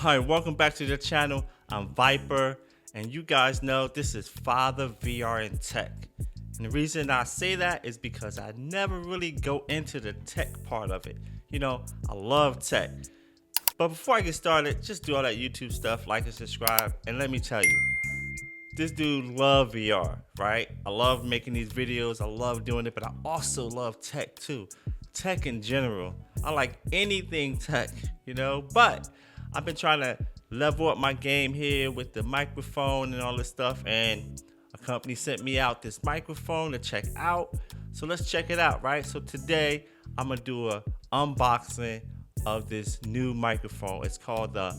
Hi, welcome back to the channel. I'm Viper, and you guys know this is Father VR and Tech. And the reason I say that is because I never really go into the tech part of it. You know, I love tech. But before I get started, just do all that YouTube stuff, like and subscribe, and let me tell you, this dude love VR, right? I love making these videos, I love doing it, but I also love tech too. Tech in general. I like anything tech, you know, but I've been trying to level up my game here with the microphone and all this stuff, and a company sent me out this microphone to check out. So let's check it out, right? So today I'm gonna do a unboxing of this new microphone. It's called the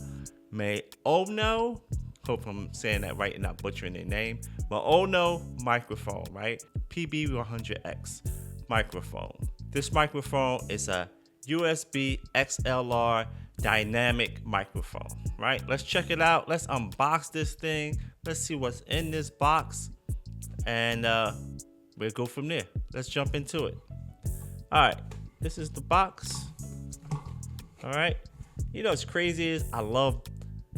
Maono, hope I'm saying that right and not butchering their name, Maono microphone, right? PD100X microphone. This microphone is a USB XLR dynamic microphone, right? Let's check it out. Let's unbox this thing. Let's see what's in this box, and we'll go from there. Let's jump into it. All right, this is the box. All right, you know what's crazy is I love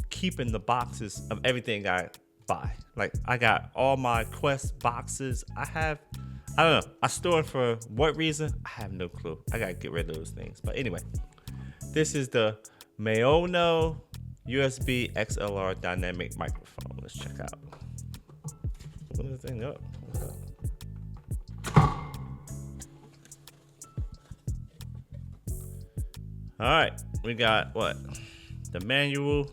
keeping the boxes of everything I buy. Like, I got all my Quest boxes. I don't know, I store it for what reason? I have no clue. I gotta get rid of those things. But anyway, this is the Maono USB XLR dynamic microphone. Let's check out. Open this thing up. All right, we got what? The manual.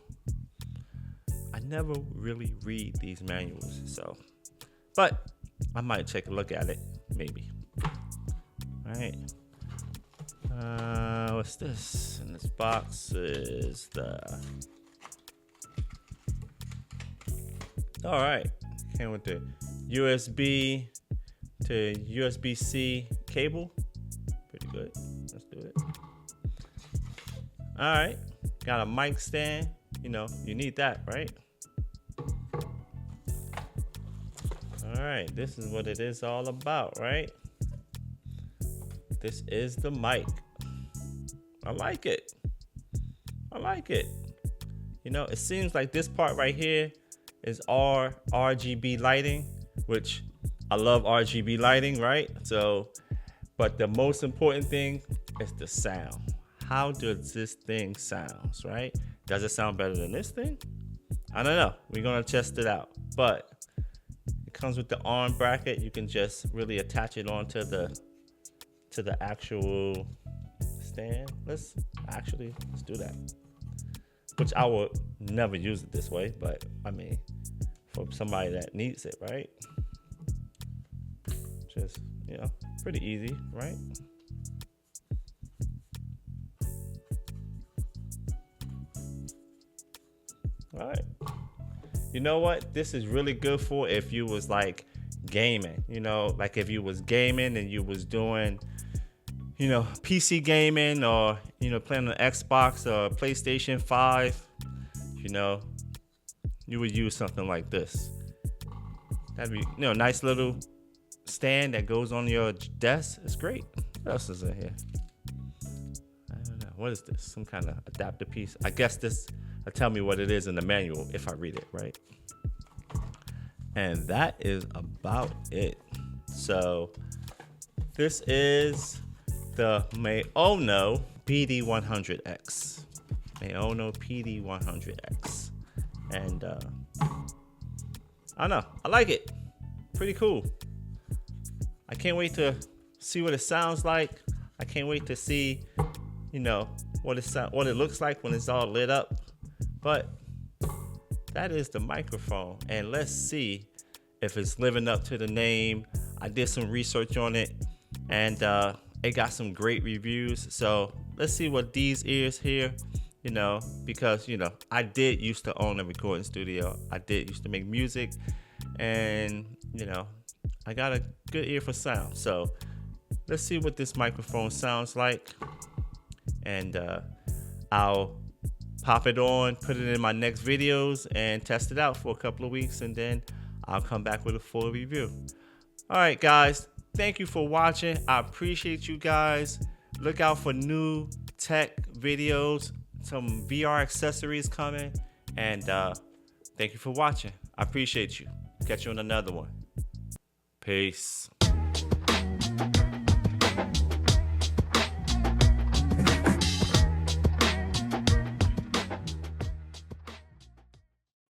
I never really read these manuals, so, but I might take a look at it, maybe. All right. What's this? In this box is the. All right, came with the USB to USB-C cable. Pretty good. Let's do it. All right, got a mic stand. You know, you need that, right? All right, this is what it is all about, right? This is the mic. I like it. I like it. You know, it seems like this part right here is RGB lighting, which I love RGB lighting, right? So, but the most important thing is the sound. How does this thing sound, right? Does it sound better than this thing? I don't know. We're gonna test it out. But it comes with the arm bracket. You can just really attach it onto the actual stand. Let's do that. Which I would never use it this way, but I mean, for somebody that needs it, right? Just, you know, pretty easy, right? All right. You know what? This is really good for if you was like gaming, you know, like if you was gaming and you was doing, you know, PC gaming, or, you know, playing on Xbox or PlayStation 5, you know, you would use something like this. That'd be, you know, nice little stand that goes on your desk. It's great. What else is in here? I don't know. What is this? Some kind of adapter piece. I guess this will tell me what it is in the manual if I read it, right? And that is about it. So this is the Maono PD100X. Maono PD100X. And I don't know, I like it. Pretty cool. I can't wait to see what it sounds like. I can't wait to see, you know, what it looks like when it's all lit up. But that is the microphone, and let's see if it's living up to the name. I did some research on it, and it got some great reviews. So let's see what these ears here, you know, because, you know, I did used to own a recording studio. I did used to make music, and, you know, I got a good ear for sound. So let's see what this microphone sounds like, and I'll pop it on, put it in my next videos, and test it out for a couple of weeks, and then I'll come back with a full review. All right, guys, thank you for watching. I appreciate you guys. Look out for new tech videos some VR accessories coming. And thank you for watching. I appreciate you. Catch you on another one. Peace.